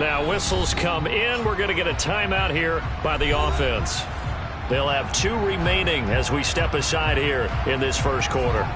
Now whistles come in. We're going to get a timeout here by the offense. They'll have 2 remaining as we step aside here in this first quarter.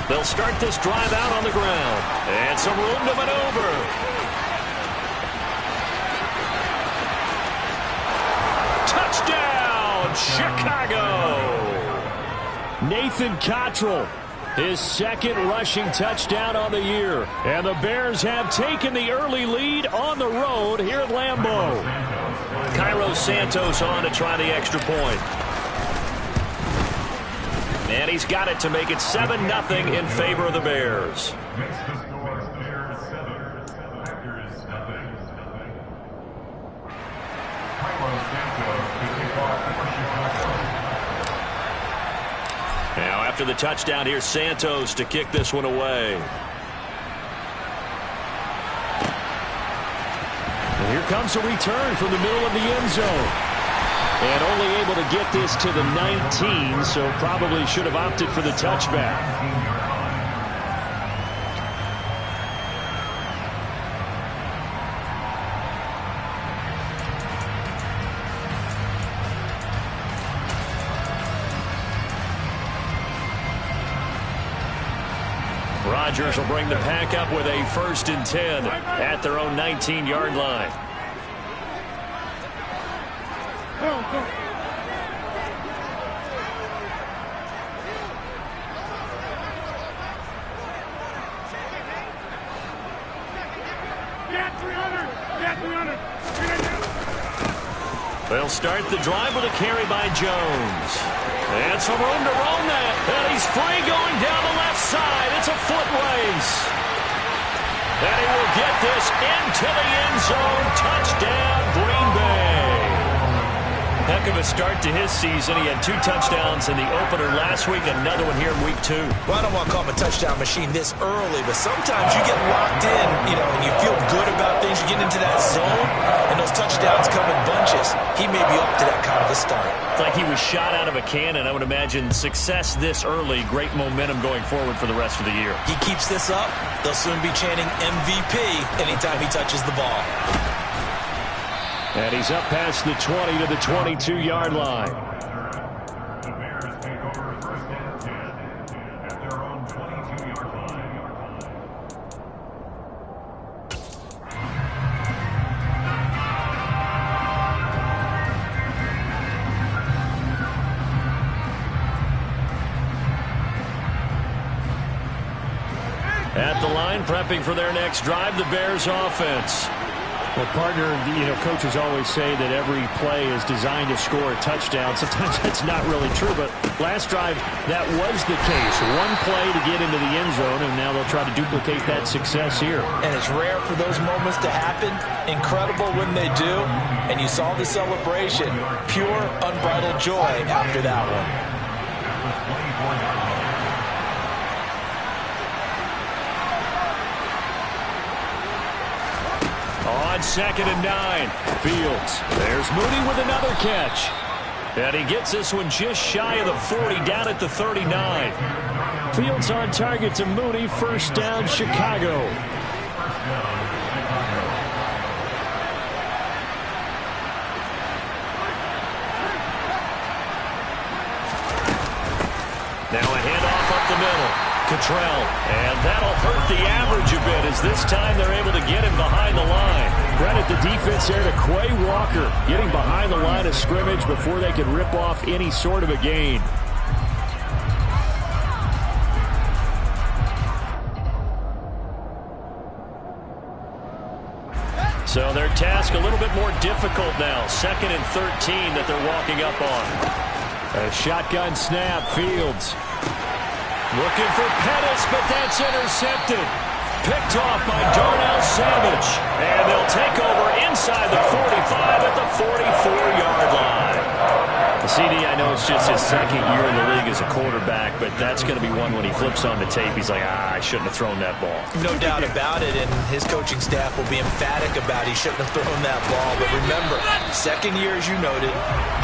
They'll start this drive out on the ground. And some room to maneuver. Touchdown, Chicago! Nathan Cottrell, his second rushing touchdown on the year. And the Bears have taken the early lead on the road here at Lambeau. Cairo Santos on to try the extra point. And he's got it to make it 7-0 in favor of the Bears. Now after the touchdown, here's Santos to kick this one away. And here comes a return from the middle of the end zone. And only able to get this to the 19, so probably should have opted for the touchback. Rodgers will bring the pack up with a 1st and 10 at their own 19-yard line. They'll start the drive with a carry by Jones. And some room to roam that. And he's free going down the left side. It's a foot race. And he will get this into the end zone. Touchdown, Green Bay. Heck of a start to his season. He had 2 touchdowns in the opener last week, another one here in week 2. Well, I don't want to call him a touchdown machine this early, but sometimes you get locked in, and you feel good about things. You get into that zone, and those touchdowns come in bunches. He may be up to that kind of a start. It's like he was shot out of a cannon. I would imagine success this early, great momentum going forward for the rest of the year. He keeps this up, they'll soon be chanting MVP anytime he touches the ball. And he's up past the 20 to the 22-yard line. The Bears take over 1st and 10 at their own 22-yard line. At the line, prepping for their next drive, the Bears offense. Well, partner, coaches always say that every play is designed to score a touchdown. Sometimes that's not really true, but last drive, that was the case. One play to get into the end zone, and now they'll try to duplicate that success here. And it's rare for those moments to happen. Incredible when they do. And you saw the celebration. Pure, unbridled joy after that one. On 2nd and 9, Fields. There's Mooney with another catch. And he gets this one just shy of the 40, down at the 39. Fields on target to Mooney, 1st down, Chicago. Now a handoff up the middle. Cottrell, and that'll hurt the average a bit as this time they're able to get him behind the line. Credit the defense there to Quay Walker, getting behind the line of scrimmage before they could rip off any sort of a gain. So their task a little bit more difficult now. 2nd and 13 that they're walking up on. A shotgun snap, Fields. Looking for Pettis, but that's intercepted. Picked off by Darnell Savage. And they'll take over inside the 45 at the 44-yard line. The CD, I know it's just his 2nd year in the league as a quarterback, but that's going to be one when he flips on the tape. He's like, I shouldn't have thrown that ball. No doubt about it, and his coaching staff will be emphatic about he shouldn't have thrown that ball. But remember, 2nd year, as you noted,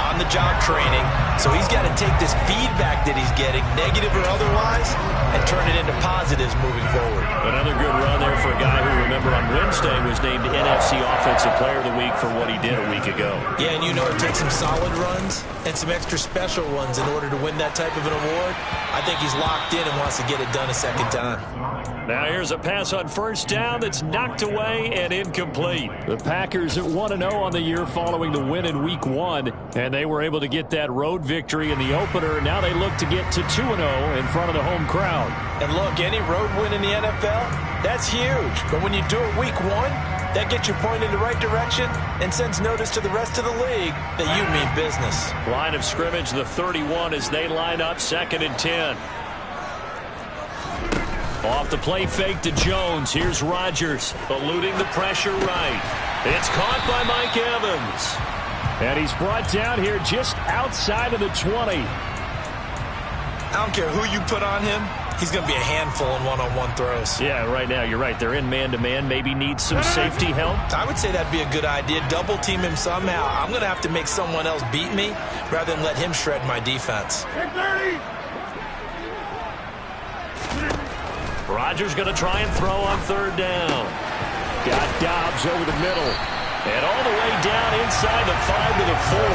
on-the-job training. So he's got to take this feedback that he's getting, negative or otherwise, and turn it into positives moving forward. Another good run there for a guy who, remember, on Wednesday was named NFC Offensive Player of the Week for what he did a week ago. Yeah, and you know it takes some solid runs and some extra special ones in order to win that type of an award. I think he's locked in and wants to get it done a 2nd time. Now here's a pass on 1st down that's knocked away and incomplete. The Packers at 1-0 on the year following the win in Week 1, and they were able to get that road victory in the opener. Now they look to get to 2-0 in front of the home crowd. And look, any road win in the NFL, that's huge. But when you do it Week 1, that gets you pointed in the right direction and sends notice to the rest of the league that you mean business. Line of scrimmage, the 31 as they line up 2nd and 10. Off the play fake to Jones. Here's Rodgers eluding the pressure right. It's caught by Mike Evans. And he's brought down here just outside of the 20. I don't care who you put on him. He's going to be a handful in one-on-one throws. Yeah, right now, you're right. They're in man-to-man. Maybe needs some safety help. I would say that'd be a good idea. Double team him somehow. I'm going to have to make someone else beat me rather than let him shred my defense. Rodgers going to try and throw on 3rd down. Got Dobbs over the middle. And all the way down inside the 5 to the 4.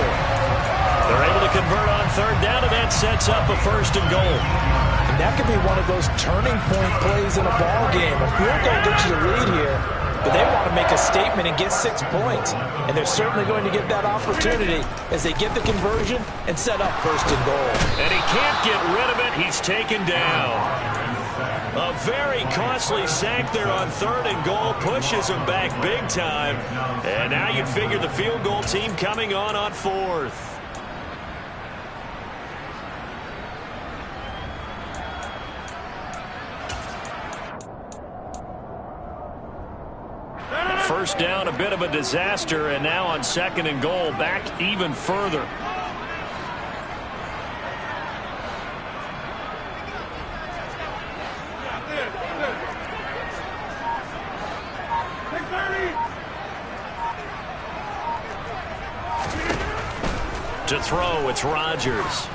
They're able to convert on 3rd down, and that sets up a 1st and goal. And that could be one of those turning point plays in a ball game. A field goal gets you the lead here, but they want to make a statement and get 6 points. And they're certainly going to get that opportunity as they get the conversion and set up 1st and goal. And he can't get rid of it. He's taken down. A very costly sack there on 3rd and goal. Pushes him back big time. And now you'd figure the field goal team coming on 4th. First down, a bit of a disaster, and now on 2nd and goal, back even further. To throw, it's Rodgers.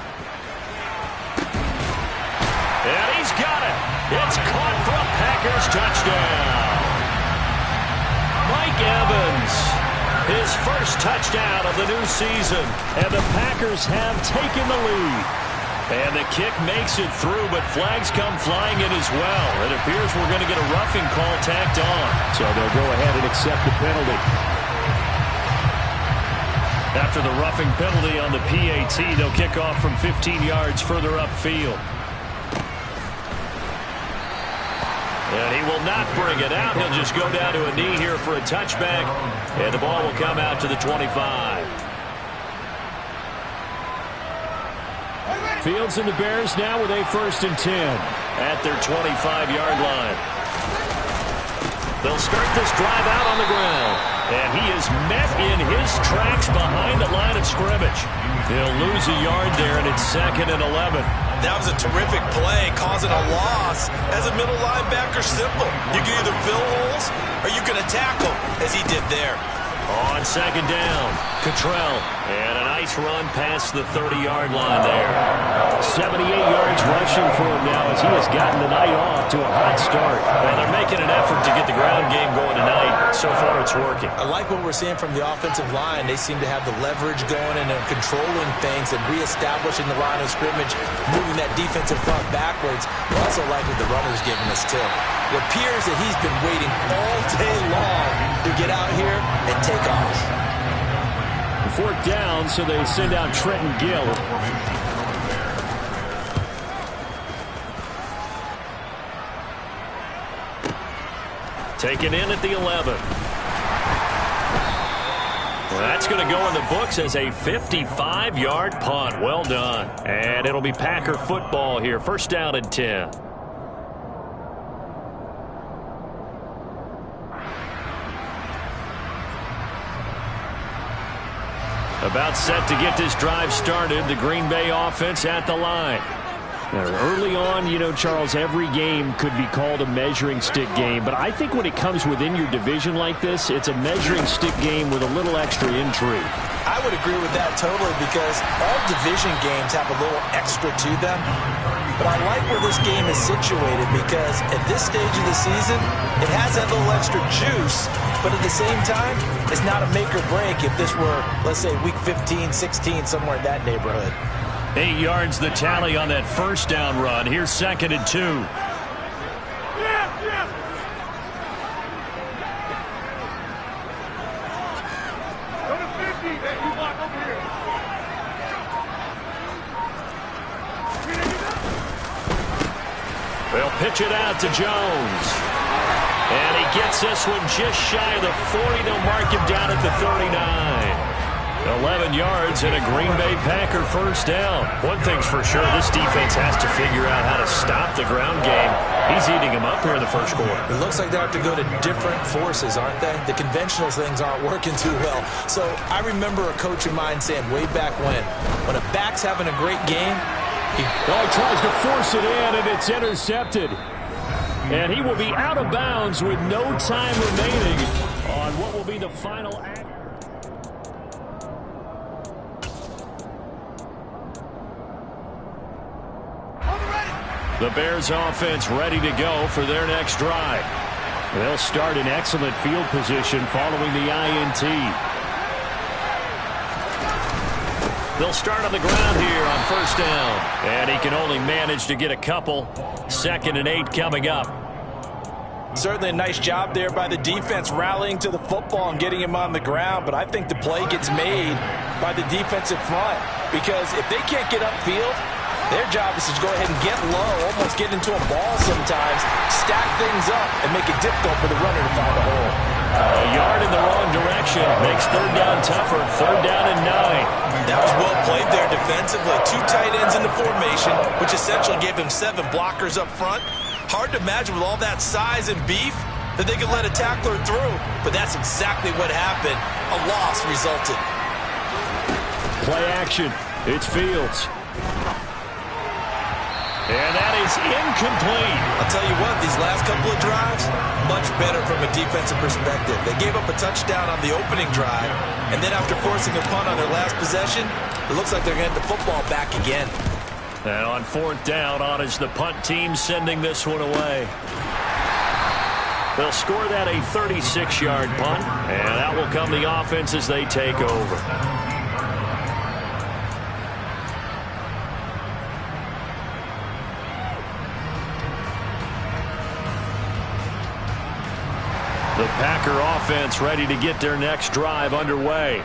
And he's got it. It's caught for a Packers touchdown. Mike Evans, his first touchdown of the new season. And the Packers have taken the lead. And the kick makes it through, but flags come flying in as well. It appears we're going to get a roughing call tacked on. So they'll go ahead and accept the penalty. After the roughing penalty on the PAT, they'll kick off from 15 yards further upfield. And he will not bring it out. He'll just go down to a knee here for a touchback. And the ball will come out to the 25. Fields and the Bears now with a 1st and 10. At their 25-yard line. They'll start this drive out on the ground. And he is met in his tracks behind the line of scrimmage. He'll lose a yard there, and it's 2nd and 11. That was a terrific play, causing a loss. As a middle linebacker, simple. You can either fill holes or you can attack them, as he did there. On 2nd down, Cottrell. And a nice run past the 30-yard line there. 78 yards rushing for him now as he has gotten the night off to a hot start. Well, they're making an effort to get the ground game going tonight. So far, it's working. I like what we're seeing from the offensive line. They seem to have the leverage going and they're controlling things and reestablishing the line of scrimmage, moving that defensive front backwards. I also like what the runner's giving us, too. It appears that he's been waiting all day long to get out here and take off. 4th down, so they send out Trenton Gill. Taken in at the 11. That's going to go in the books as a 55-yard punt. Well done. And it'll be Packer football here. First down and 10. About set to get this drive started. The Green Bay offense at the line. Early on, you know, Charles, every game could be called a measuring stick game. But I think when it comes within your division like this, it's a measuring stick game with a little extra intrigue. I would agree with that totally because all division games have a little extra to them. But I like where this game is situated because at this stage of the season, it has that little extra juice. But at the same time, it's not a make or break if this were, let's say, week 15, 16, somewhere in that neighborhood. 8 yards the tally on that first down run. Here's 2nd and 2. They'll pitch it out to Jones. And he gets this one just shy of the 40. They'll mark him down at the 39. 11 yards and a Green Bay Packer first down. One thing's for sure, this defense has to figure out how to stop the ground game. He's eating them up here in the first quarter. It looks like they have to go to different forces, aren't they? The conventional things aren't working too well. So I remember a coach of mine saying way back when a back's having a great game, he tries to force it in, and it's intercepted. And he will be out of bounds with no time remaining on what will be the final act. The Bears offense ready to go for their next drive. They'll start in excellent field position following the INT. They'll start on the ground here on first down. And he can only manage to get a couple. 2nd and 8 coming up. Certainly a nice job there by the defense rallying to the football and getting him on the ground. But I think the play gets made by the defensive front. Because if they can't get upfield, their job is to go ahead and get low, almost get into a ball sometimes, stack things up, and make it difficult for the runner to find a hole. A yard in the wrong direction makes third down tougher. 3rd down and 9. That was well played there defensively. 2 tight ends in the formation, which essentially gave them 7 blockers up front. Hard to imagine with all that size and beef that they could let a tackler through, but that's exactly what happened. A loss resulted. Play action. It's Fields. And that is incomplete. I'll tell you what, these last couple of drives, much better from a defensive perspective. They gave up a touchdown on the opening drive, and then after forcing a punt on their last possession, it looks like they're going to get the football back again. And on 4th down, on is the punt team sending this one away. They'll score that a 36-yard punt, and that will come the offense as they take over. The Packer offense ready to get their next drive underway.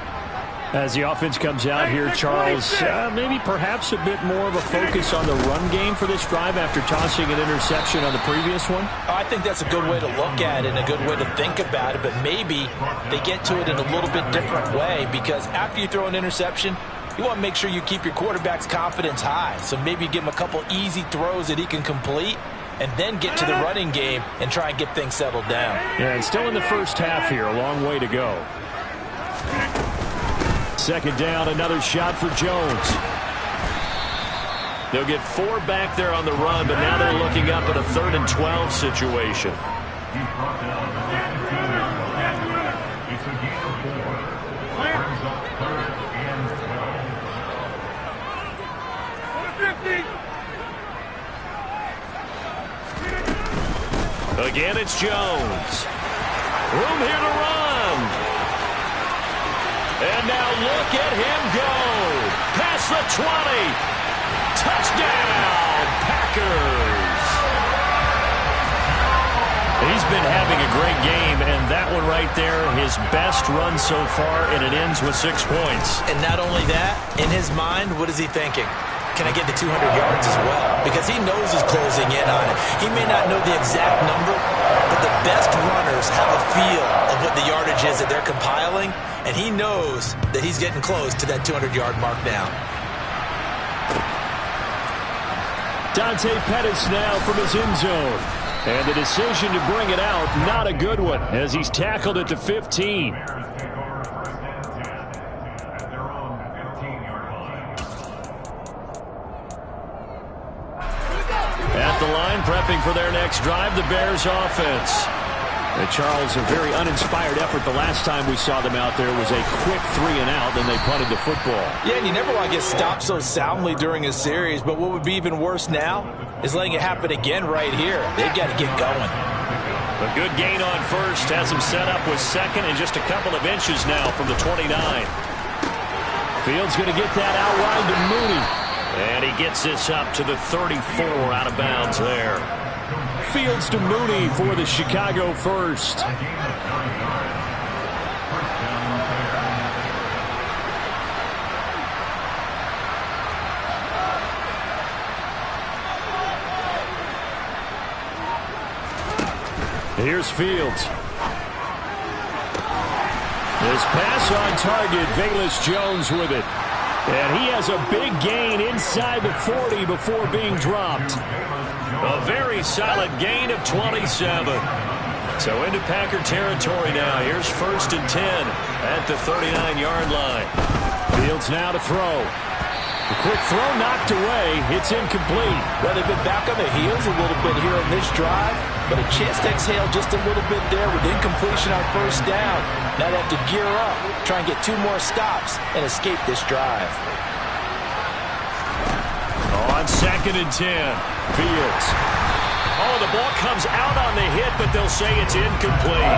As the offense comes out here, Charles, maybe perhaps a bit more of a focus on the run game for this drive after tossing an interception on the previous one? I think that's a good way to look at it and a good way to think about it, but maybe they get to it in a little bit different way because after you throw an interception, you want to make sure you keep your quarterback's confidence high. So maybe give him a couple easy throws that he can complete and then get to the running game and try and get things settled down. Yeah, and still in the first half here, a long way to go. 2nd down, another shot for Jones. They'll get 4 back there on the run, but now they're looking up at a 3rd and 12 situation. He's brought down the man. It's a gain of 4. Brings up 3rd and 12. Again, it's Jones. Room here to run. And now look at him go. Past the 20. Touchdown, Packers. He's been having a great game, and that one right there, his best run so far, and it ends with 6 points. And not only that, in his mind, what is he thinking? can I get the 200 yards as well? Because he knows he's closing in on it. He may not know the exact number, but the best runners have a feel of what the yardage is that they're compiling, and he knows that he's getting close to that 200-yard mark now. Dante Pettis now from his end zone. And the decision to bring it out, not a good one, as he's tackled at the 15. At the line, prepping for their next drive, the Bears offense. And Charles, a very uninspired effort the last time we saw them out there was a quick 3-and-out, then they punted the football. Yeah, and you never want to get stopped so soundly during a series, but what would be even worse now is letting it happen again right here. They've got to get going. A good gain on first has him set up with second and just a couple of inches now from the 29. Fields going to get that out wide to Mooney. And he gets this up to the 34 out of bounds there. Fields to Mooney for the Chicago first. Here's Fields. This pass on target. Velus Jones with it. And he has a big gain inside the 40 before being dropped. A very solid gain of 27. So into Packer territory now. Here's 1st and 10 at the 39-yard line. Fields now to throw. The quick throw knocked away. It's incomplete. Well, they've been back on their heels a little bit here in this drive, but a chance to exhale just a little bit there with incompletion on first down. Now they have to gear up, try and get 2 more stops, and escape this drive. On 2nd and 10, Fields. Oh, the ball comes out on the hit, but they'll say it's incomplete.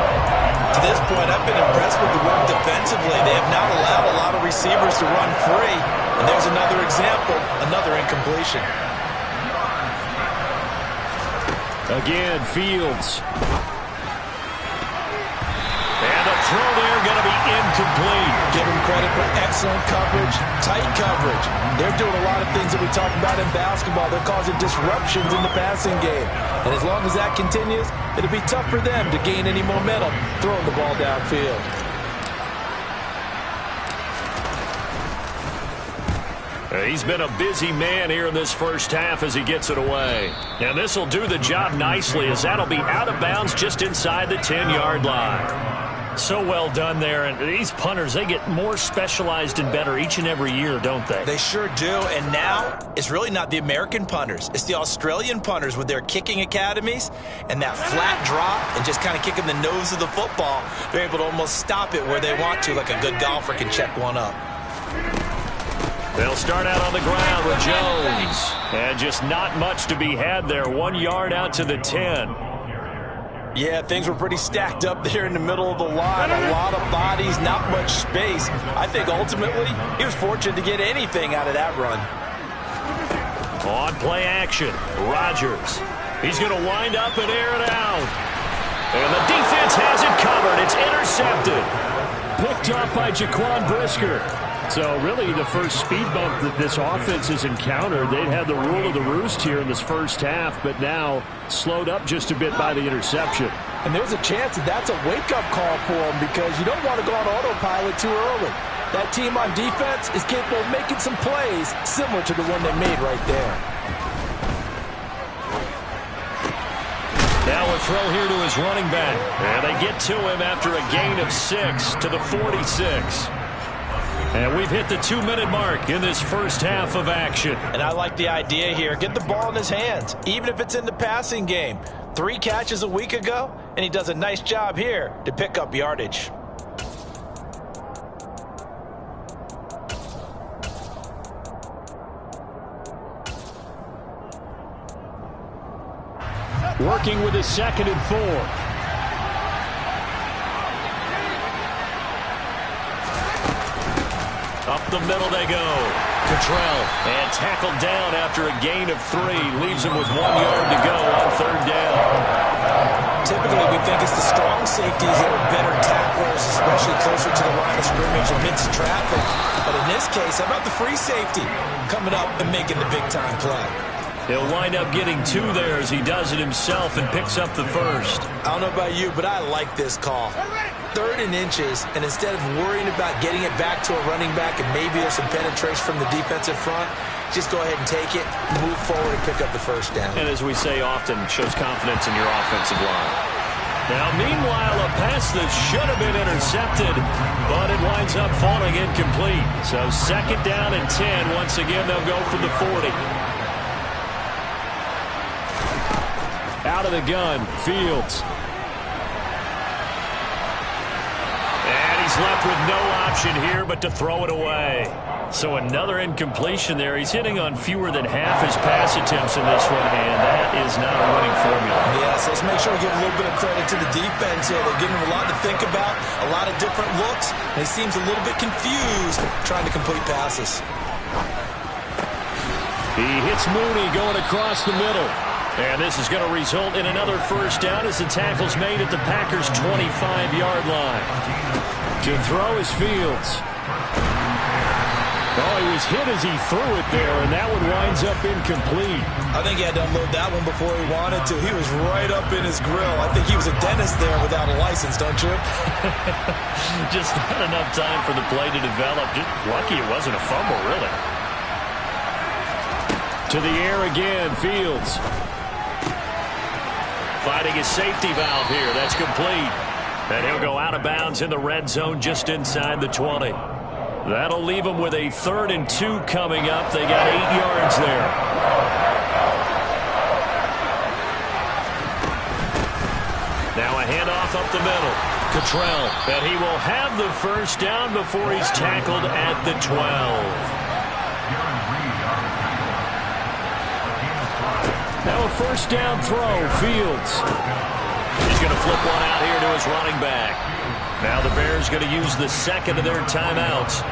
To this point, I've been impressed with the work defensively. They have not allowed a lot of receivers to run free. And there's another example, another incompletion. Again, Fields. And the throw there going to be incomplete. Give them credit for excellent coverage, tight coverage. They're doing a lot of things that we talked about in basketball. They're causing disruptions in the passing game. And as long as that continues, it'll be tough for them to gain any momentum throwing the ball downfield. He's been a busy man here in this first half as he gets it away. And this will do the job nicely as that'll be out of bounds just inside the 10-yard line. So well done there. And these punters, they get more specialized and better each and every year, don't they? They sure do. And now it's really not the American punters. It's the Australian punters with their kicking academies and that flat drop and just kind of kicking the nose of the football. They're able to almost stop it where they want to, like a good golfer can check one up. They'll start out on the ground with Jones. And just not much to be had there. 1 yard out to the 10. Yeah, things were pretty stacked up there in the middle of the line. A lot of bodies, not much space. I think ultimately he was fortunate to get anything out of that run. On play action, Rodgers. He's going to wind up and air it out. And the defense has it covered. It's intercepted. Picked off by Jaquan Brisker. So really the first speed bump that this offense has encountered, they'd had the rule of the roost here in this first half, but now slowed up just a bit by the interception. And there's a chance that that's a wake-up call for them because you don't want to go on autopilot too early. That team on defense is capable of making some plays similar to the one they made right there. Now a throw here to his running back. And they get to him after a gain of 6 to the 46. And we've hit the 2-minute mark in this first half of action. And I like the idea here. Get the ball in his hands, even if it's in the passing game. 3 catches a week ago, and he does a nice job here to pick up yardage. Working with his 2nd and 4. Up the middle they go. Cottrell, and tackled down after a gain of 3. Leaves him with 1 yard to go on 3rd down. Typically, we think it's against the strong safeties that are better tacklers, especially closer to the line of scrimmage amidst traffic. But in this case, how about the free safety coming up and making the big-time play? He'll wind up getting 2 there as he does it himself and picks up the first. I don't know about you, but I like this call. 3rd and inches, and instead of worrying about getting it back to a running back and maybe there's some penetration from the defensive front, just go ahead and take it, move forward, and pick up the first down. And as we say often, shows confidence in your offensive line. Now, meanwhile, a pass that should have been intercepted, but it winds up falling incomplete. So 2nd down and 10. Once again, they'll go from the 40. Out of the gun, Fields. And he's left with no option here but to throw it away. So another incompletion there. He's hitting on fewer than half his pass attempts in this one, and that is not a winning formula. Yes, let's make sure we give a little bit of credit to the defense here. They're giving him a lot to think about, a lot of different looks, and he seems a little bit confused trying to complete passes. He hits Mooney going across the middle. And this is going to result in another first down as the tackle's made at the Packers' 25-yard line. To throw is Fields. Oh, he was hit as he threw it there, and that one winds up incomplete. I think he had to unload that one before he wanted to. He was right up in his grill. I think he was a dentist there without a license, don't you? Just not enough time for the play to develop. Just lucky it wasn't a fumble, really. To the air again, Fields. Fighting his safety valve here. That's complete. And he'll go out of bounds in the red zone just inside the 20. That'll leave him with a 3rd and 2 coming up. They got 8 yards there. Now a handoff up the middle. Cottrell. And he will have the first down before he's tackled at the 12. Now a first down throw, Fields. He's going to flip one out here to his running back. Now the Bears going to use the 2nd of their timeouts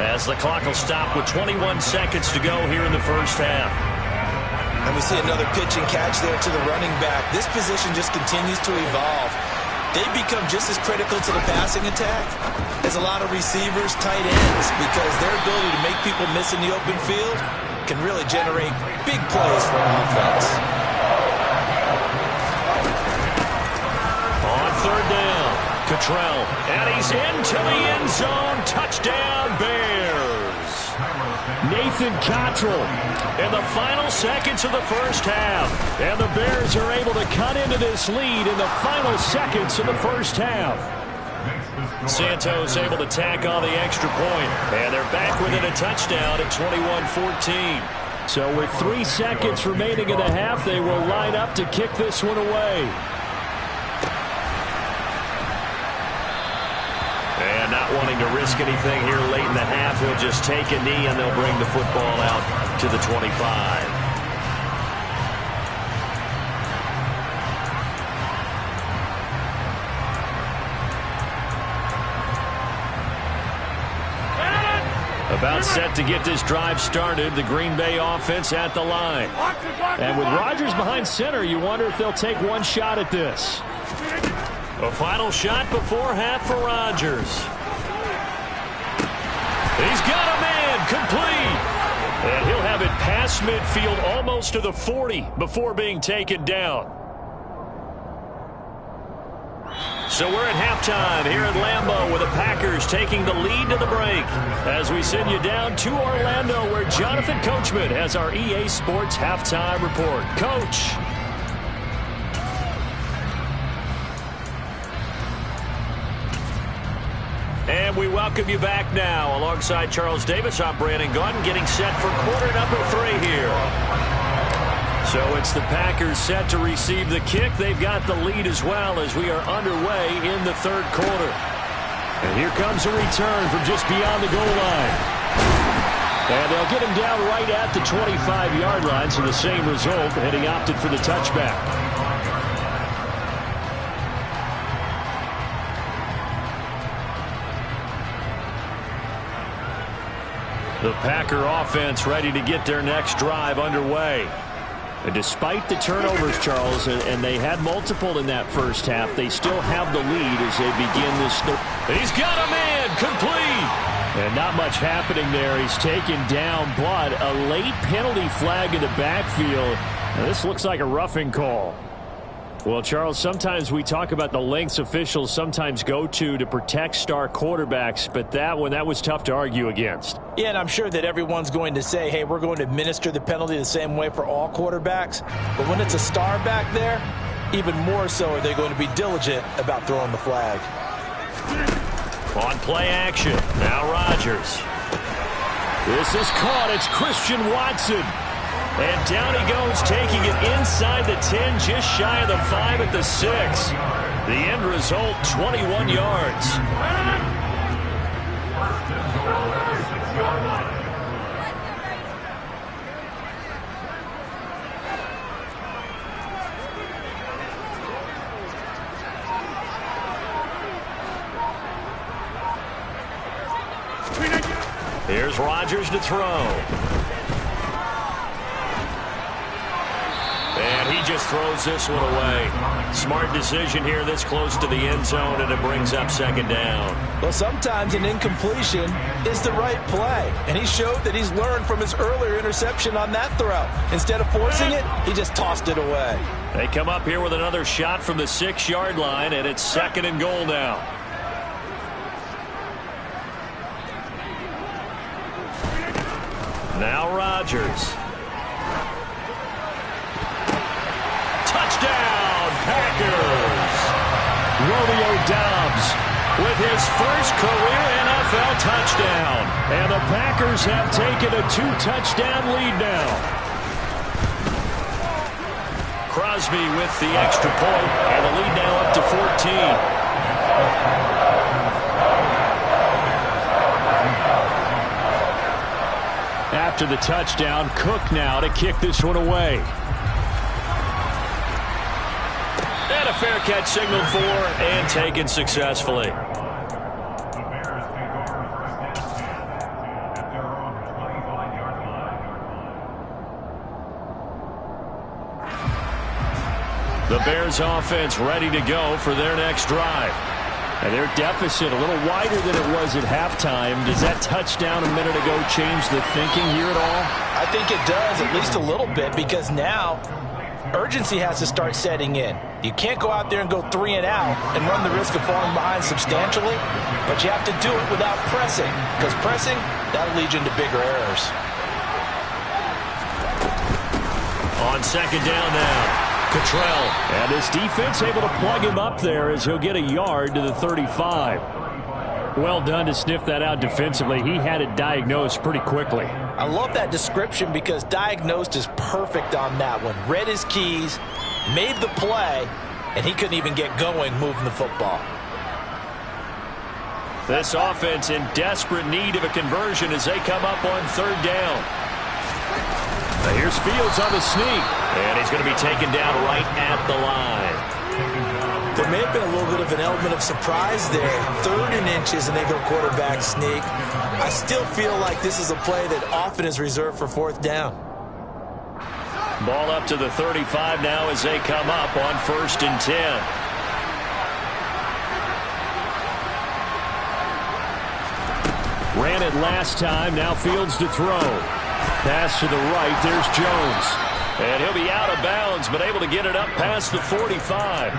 as the clock will stop with 21 seconds to go here in the first half. And we see another pitch and catch there to the running back. This position just continues to evolve. They become just as critical to the passing attack as a lot of receivers, tight ends, because their ability to make people miss in the open field can really generate big plays for an offense. On 3rd down, Cottrell, and he's into the end zone. Touchdown, Bears. Nathan Cottrell in the final seconds of the first half. And the Bears are able to cut into this lead in the final seconds of the first half. Santos able to tack on the extra point, and they're back within a touchdown at 21-14. So with 3 seconds remaining in the half, they will line up to kick this one away. And not wanting to risk anything here late in the half, he'll just take a knee, and they'll bring the football out to the 25. About set to get this drive started, the Green Bay offense at the line. And with Rodgers behind center, you wonder if they'll take one shot at this. A final shot before half for Rodgers. He's got a man, complete. And he'll have it past midfield almost to the 40 before being taken down. So we're at halftime here at Lambeau with the Packers taking the lead to the break as we send you down to Orlando where Jonathan Coachman has our EA Sports halftime report. Coach. And we welcome you back now. Alongside Charles Davis, I'm Brandon Gaudin getting set for quarter number 3 here. So it's the Packers set to receive the kick. They've got the lead as well as we are underway in the 3rd quarter. And here comes a return from just beyond the goal line. And they'll get him down right at the 25-yard line, so the same result, and he opted for the touchback. The Packer offense ready to get their next drive underway. And despite the turnovers, Charles, and they had multiple in that first half, they still have the lead as they begin this third. He's got a man, complete. And not much happening there. He's taken down, but a late penalty flag in the backfield. Now, this looks like a roughing call. Well, Charles, sometimes we talk about the lengths officials sometimes go to protect star quarterbacks, but that was tough to argue against. Yeah, and I'm sure that everyone's going to say, hey, we're going to administer the penalty the same way for all quarterbacks. But when it's a star back there, even more so are they going to be diligent about throwing the flag. On play action, now Rodgers. This is caught. It's Christian Watson. And down he goes, taking it inside the 10, just shy of the 5 at the 6. The end result, 21 yards. Here's Rodgers to throw. And he just throws this one away. Smart decision here this close to the end zone, and it brings up second down. Well, sometimes an incompletion is the right play. And he showed that he's learned from his earlier interception on that throw. Instead of forcing it, he just tossed it away. They come up here with another shot from the 6-yard line, and it's second and goal now. Now Rodgers. Touchdown, Packers! Romeo Doubs with his first career NFL touchdown. And the Packers have taken a 2-touchdown lead now. Crosby with the extra point, and the lead now up to 14. After the touchdown, Cook now to kick this one away. And a fair catch signaled for and taken successfully. The Bears take over first and 10 at their own 25-yard line. The Bears offense ready to go for their next drive. And their deficit a little wider than it was at halftime. Does that touchdown a minute ago change the thinking here at all? I think it does, at least a little bit, because now urgency has to start setting in. You can't go out there and go 3 and out and run the risk of falling behind substantially, but you have to do it without pressing, because pressing, that'll lead you into bigger errors. On second down now, Cottrell. And his defense able to plug him up there as he'll get a yard to the 35. Well done to sniff that out defensively. He had it diagnosed pretty quickly. I love that description because diagnosed is perfect on that one. Read his keys, made the play, and he couldn't even get going moving the football. This offense in desperate need of a conversion as they come up on third down. Now here's Fields on the sneak. And he's going to be taken down right at the line. There may have been a little bit of an element of surprise there. 3rd and inches, and they go quarterback sneak. I still feel like this is a play that often is reserved for 4th down. Ball up to the 35 now as they come up on 1st and 10. Ran it last time. Now Fields to throw. Pass to the right. There's Jones. And he'll be out of bounds, but able to get it up past the 45.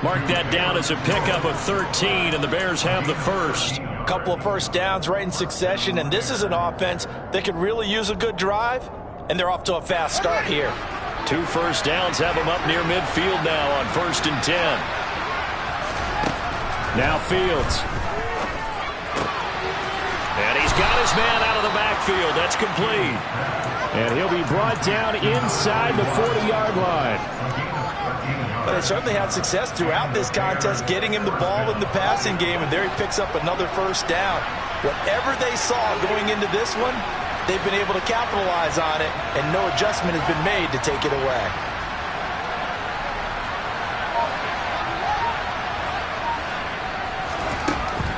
Mark that down as a pickup of 13, and the Bears have the first. Couple of first downs right in succession, and this is an offense that could really use a good drive, and they're off to a fast start here. 2 first downs have them up near midfield now on 1st and 10. Now Fields. And he's got his man out of the backfield. That's complete. And he'll be brought down inside the 40-yard line. But they certainly had success throughout this contest, getting him the ball in the passing game, and there he picks up another first down. Whatever they saw going into this one, they've been able to capitalize on it, and no adjustment has been made to take it away.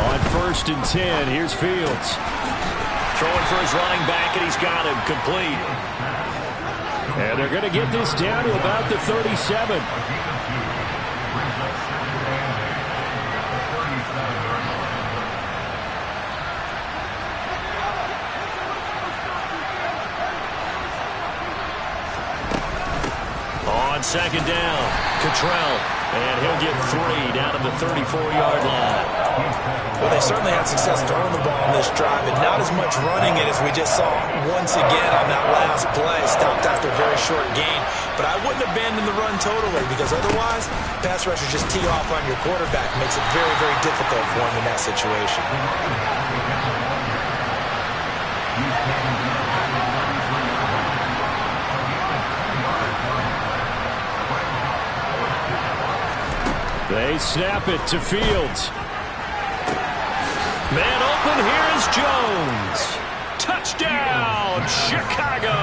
On 1st and 10, here's Fields. Throwing for his running back, and he's got him complete. And they're going to get this down to about the 37. On second down, Cottrell, and he'll get 3 down to the 34-yard line. Well, they certainly had success throwing the ball on this drive, and not as much running it as we just saw once again on that last play. Stopped after a very short gain. But I wouldn't abandon the run totally, because otherwise, pass rushers just tee off on your quarterback. Makes it very, very difficult for him in that situation. They snap it to Fields. Man open, here is Jones. Touchdown, Chicago!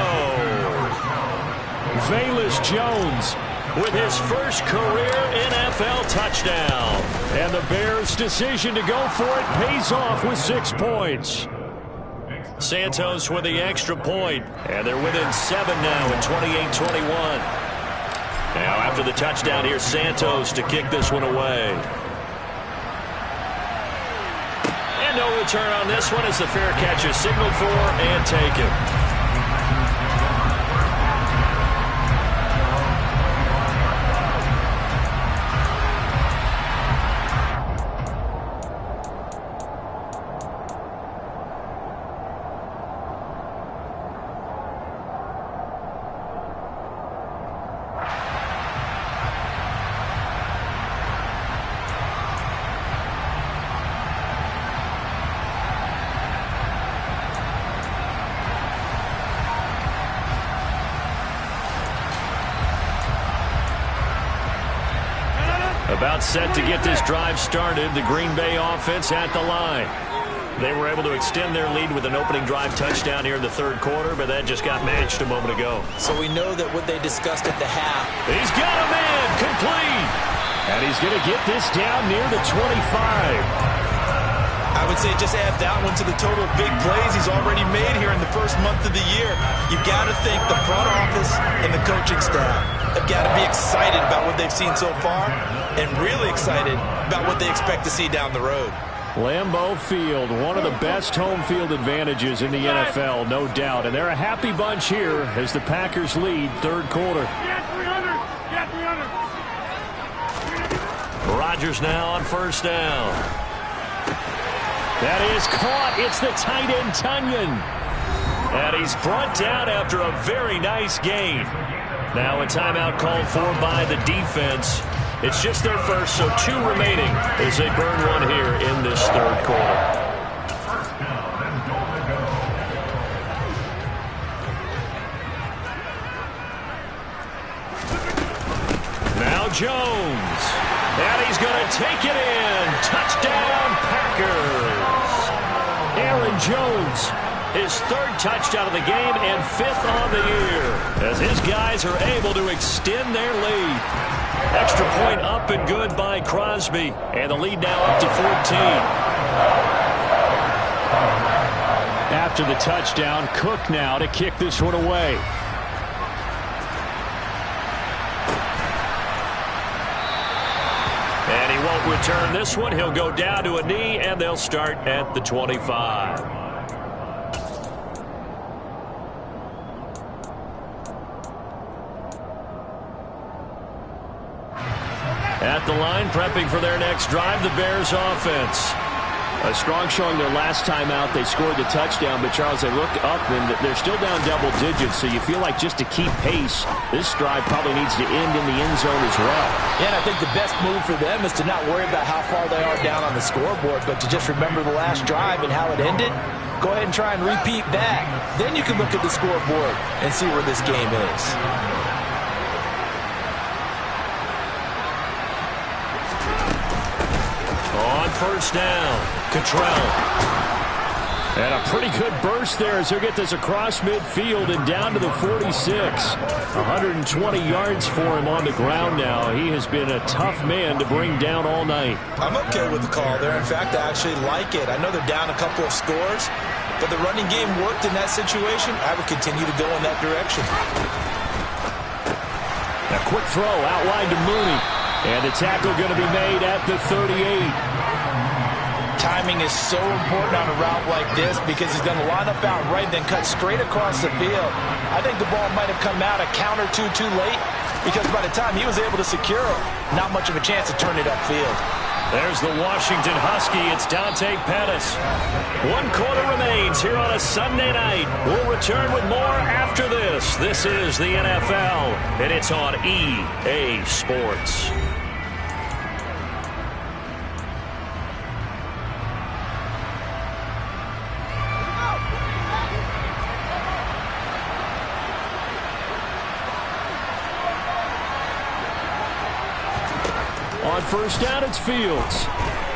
Velus Jones with his first career NFL touchdown. And the Bears' decision to go for it pays off with 6 points. Santos with the extra point, and they're within 7 now at 28-21. Now after the touchdown, here's Santos to kick this one away. And no return on this one as the fair catch is signaled for and taken. About set to get this drive started, the Green Bay offense at the line. They were able to extend their lead with an opening drive touchdown here in the third quarter, but that just got matched a moment ago. So we know that what they discussed at the half. He's got a man, complete. And he's going to get this down near the 25. I would say just add that one to the total big plays he's already made here in the first month of the year. You've got to think the front office and the coaching staff have got to be excited about what they've seen so far and really excited about what they expect to see down the road. Lambeau Field, one of the best home field advantages in the NFL, no doubt. And they're a happy bunch here as the Packers lead third quarter. Rodgers now on first down. That is caught. It's the tight end, Tunyon. And he's brought down after a very nice gain. Now a timeout called for by the defense. It's just their first, so 2 remaining as they burn one here in this third quarter. Now Jones. And he's going to take it in. Touchdown, Packers. Aaron Jones. His 3rd touchdown of the game and 5th on the year as his guys are able to extend their lead. Extra point up and good by Crosby. And the lead now up to 14. After the touchdown, Cook now to kick this one away. And he won't return this one. He'll go down to a knee, and they'll start at the 25. At the line, prepping for their next drive, the Bears offense. A strong showing their last time out. They scored the touchdown, but Charles, they look up and they're still down double digits, so you feel like just to keep pace, this drive probably needs to end in the end zone as well. Yeah, and I think the best move for them is to not worry about how far they are down on the scoreboard, but to just remember the last drive and how it ended. Go ahead and try and repeat that. Then you can look at the scoreboard and see where this game is. On first down, Cottrell. And a pretty good burst there as he'll get this across midfield and down to the 46. 120 yards for him on the ground now. He has been a tough man to bring down all night. I'm okay with the call there. In fact, I actually like it. I know they're down a couple of scores, but the running game worked in that situation. I would continue to go in that direction. quick throw out wide to Mooney. And the tackle going to be made at the 38. Timing is so important on a route like this because he's going to line up out right, then cut straight across the field. I think the ball might have come out a count or two too late because by the time he was able to secure it, not much of a chance to turn it upfield. There's the Washington Husky. It's Dante Pettis. 1 quarter remains here on a Sunday night. We'll return with more after this. This is the NFL, and it's on EA Sports. On first down, it's Fields.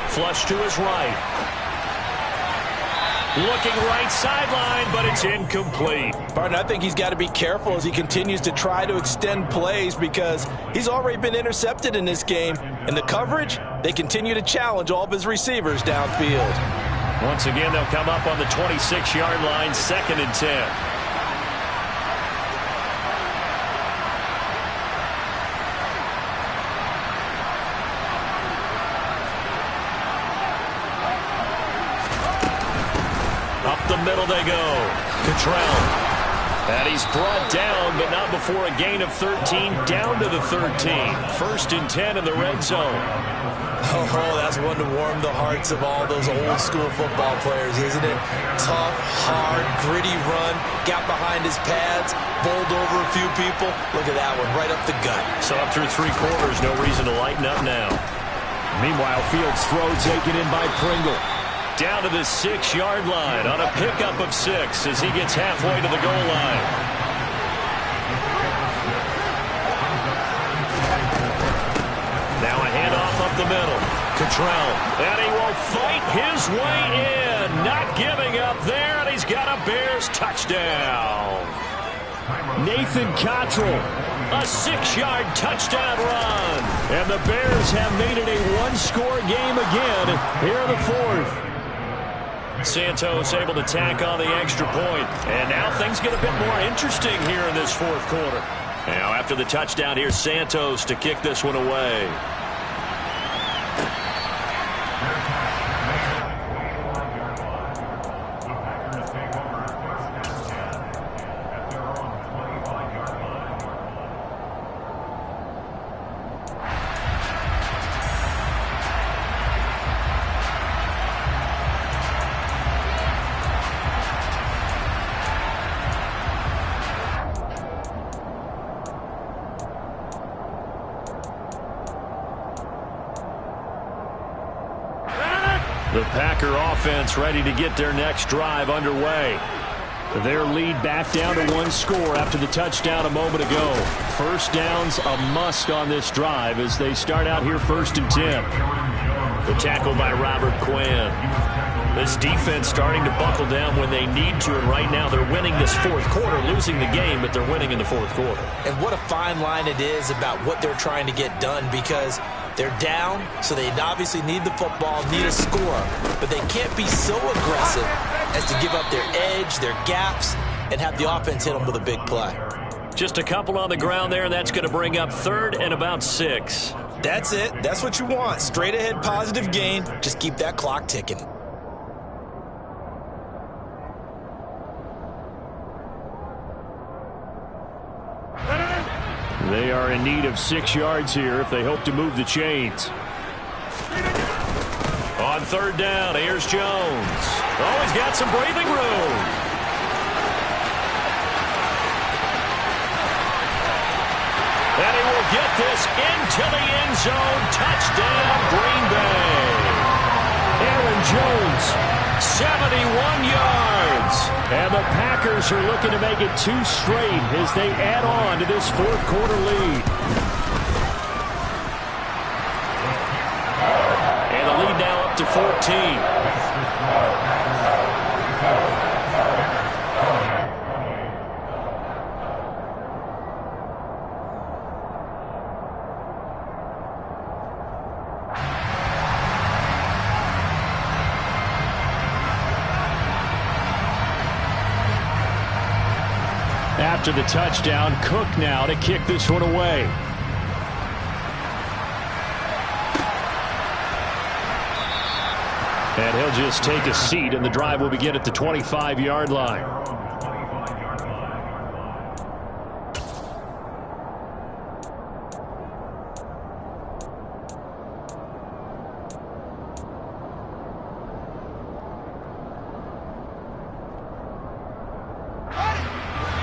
Flush to his right. Looking right sideline, but it's incomplete. Barton, I think he's got to be careful as he continues to try to extend plays because he's already been intercepted in this game. And the coverage, they continue to challenge all of his receivers downfield. Once again, they'll come up on the 26-yard line, 2nd and 10. The middle they go. Cottrell. And he's brought down, but not before a gain of 13, down to the 13. 1st and 10 in the red zone. Oh, that's one to warm the hearts of all those old school football players, isn't it? Tough, hard, gritty run, got behind his pads, bowled over a few people. Look at that one, right up the gut. So up through 3 quarters, no reason to lighten up now. Meanwhile, Fields' throw taken in by Pringle. Down to the 6-yard line on a pickup of 6 as he gets halfway to the goal line. Now a handoff up the middle. Cottrell. And he will fight his way in. Not giving up there, and he's got a Bears touchdown. Nathan Cottrell. A 6-yard touchdown run. And the Bears have made it a 1-score game again here in the 4th. Santos able to tack on the extra point. And now things get a bit more interesting here in this 4th quarter. Now after the touchdown, here's Santos to kick this one away. The Packer offense ready to get their next drive underway. Their lead back down to 1 score after the touchdown a moment ago. First down's a must on this drive as they start out here 1st and 10. The tackle by Robert Quinn. This defense starting to buckle down when they need to, and right now they're winning this 4th quarter, losing the game, but they're winning in the 4th quarter. And what a fine line it is about what they're trying to get done because they're down, so they obviously need the football, need a score, but they can't be so aggressive as to give up their edge, their gaps, and have the offense hit them with a big play. Just a couple on the ground there, and that's going to bring up 3rd and about 6. That's it. That's what you want. Straight ahead positive gain. Just keep that clock ticking. They are in need of 6 yards here if they hope to move the chains. On 3rd down, here's Jones. Oh, he's got some breathing room. And he will get this into the end zone. Touchdown, Green Bay. Aaron Jones, 71 yards. And the Packers are looking to make it 2 straight as they add on to this 4th quarter lead. And the lead now up to 14. After the touchdown, Cook now to kick this one away. And he'll just take a seat, and the drive will begin at the 25-yard line.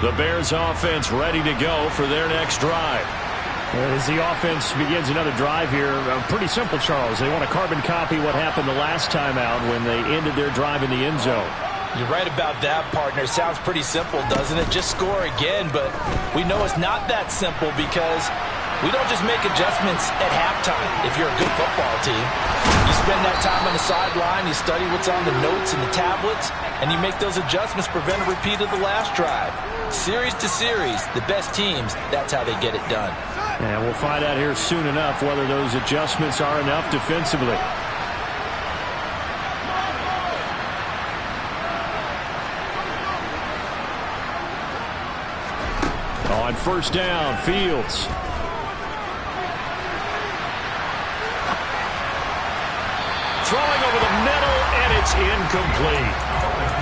The Bears offense ready to go for their next drive. As the offense begins another drive here, pretty simple, Charles. They want to carbon copy what happened the last time out when they ended their drive in the end zone. You're right about that, partner. Sounds pretty simple, doesn't it? Just score again, but we know it's not that simple because we don't just make adjustments at halftime if you're a good football team. You spend that time on the sideline, you study what's on the notes and the tablets, and you make those adjustments, prevent a repeat of the last drive. Series to series, the best teams, that's how they get it done. And we'll find out here soon enough whether those adjustments are enough defensively. On first down, Fields. Throwing over the middle, and it's incomplete.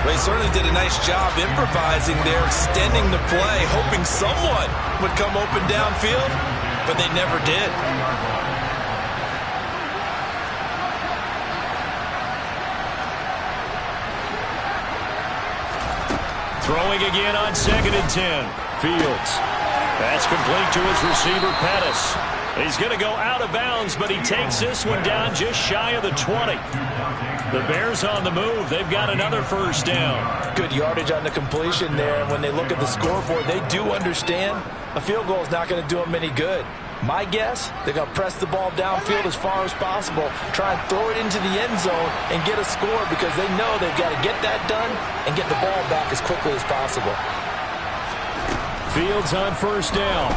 They certainly did a nice job improvising there, extending the play, hoping someone would come open downfield, but they never did. Throwing again on 2nd and 10. Fields. That's complete to his receiver, Pettis. He's going to go out of bounds, but he takes this one down just shy of the 20. The Bears on the move. They've got another first down. Good yardage on the completion there, and when they look at the scoreboard, they do understand a field goal is not going to do them any good. My guess, they're going to press the ball downfield as far as possible, try and throw it into the end zone and get a score because they know they've got to get that done and get the ball back as quickly as possible. Fields on first down.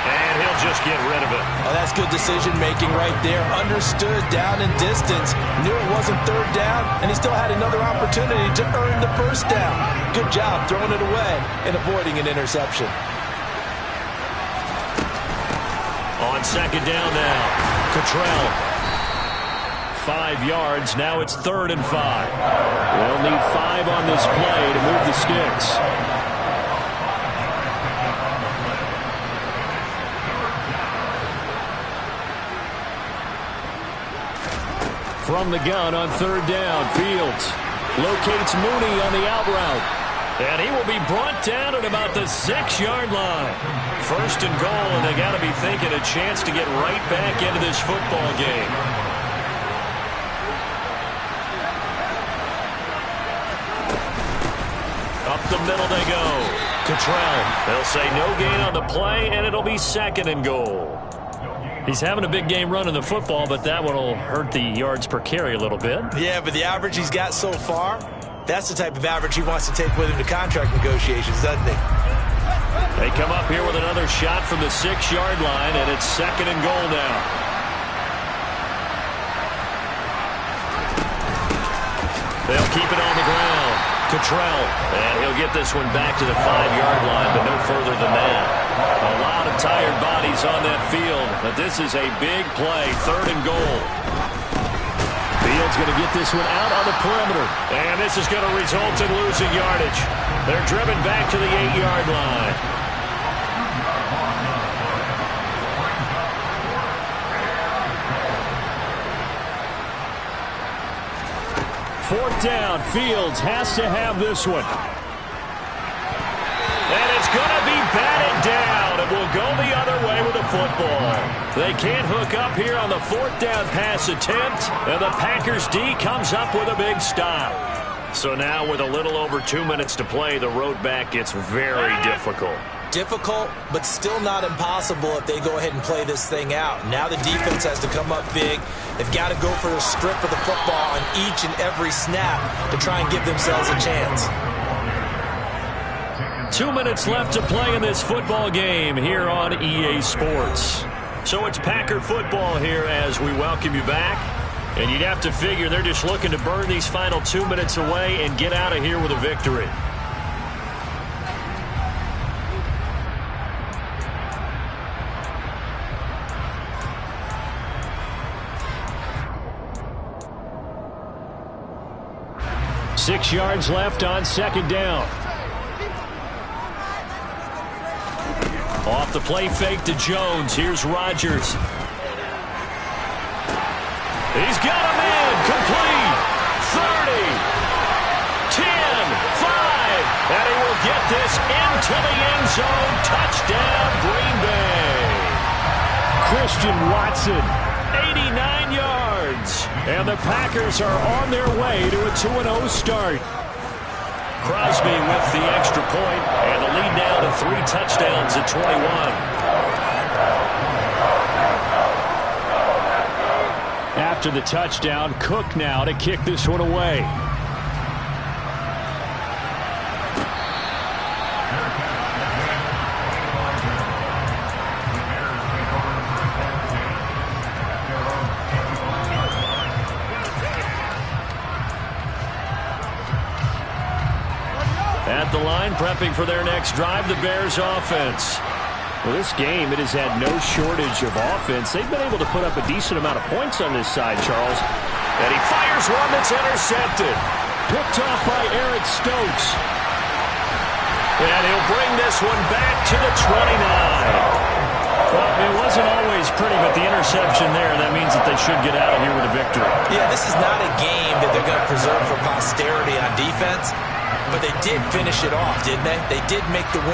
And he'll just get rid of it. Oh, that's good decision-making right there. Understood down in distance. Knew it wasn't third down, and he still had another opportunity to earn the first down. Good job throwing it away and avoiding an interception. On second down now, Cottrell. 5 yards. Now it's 3rd and 5. They'll need 5 on this play to move the sticks. From the gun on 3rd down, Fields locates Mooney on the out route. And he will be brought down at about the 6-yard line. 1st and goal, and they got to be thinking a chance to get right back into this football game. Up the middle they go. Cottrell. They'll say no gain on the play, and it'll be 2nd and goal. He's having a big game running the football, but that one will hurt the yards per carry a little bit. Yeah, but the average he's got so far, that's the type of average he wants to take with him to contract negotiations, doesn't he? They come up here with another shot from the 6-yard line, and it's 2nd and goal now. They'll keep it on the ground. Cottrell, and he'll get this one back to the 5-yard line, but no further than that. A lot of tired bodies on that field, but this is a big play, 3rd and goal. Fields going to get this one out on the perimeter. And this is going to result in losing yardage. They're driven back to the 8-yard line. Fourth down, Fields has to have this one. And it's going to be batted down. It will go the other way with the football. They can't hook up here on the 4th down pass attempt, and the Packers D comes up with a big stop. So now with a little over 2 minutes to play, the road back gets very difficult. Difficult, but still not impossible if they go ahead and play this thing out. Now the defense has to come up big. They've got to go for a strip of the football on each and every snap to try and give themselves a chance. 2 minutes left to play in this football game here on EA Sports. So it's Packer football here as we welcome you back. And you'd have to figure they're just looking to burn these final 2 minutes away and get out of here with a victory. 6 yards left on second down. Off the play fake to Jones. Here's Rodgers. He's got him in. Complete. 30. 10. 5. And he will get this into the end zone. Touchdown, Green Bay. Christian Watson, 89 yards. And the Packers are on their way to a 2-0 start. Crosby with the extra point, and the lead now to 3 touchdowns at 21. After the touchdown, Cook now to kick this one away. At the line, prepping for their next drive, the Bears offense. Well, this game, it has had no shortage of offense. They've been able to put up a decent amount of points on this side, Charles. And he fires one that's intercepted. Picked off by Eric Stokes. And he'll bring this one back to the 29. Well, it wasn't always pretty, but the interception there, that means that they should get out of here with a victory. Yeah, this is not a game that they're going to preserve for posterity on defense, but they did finish it off, didn't they? They did make the win.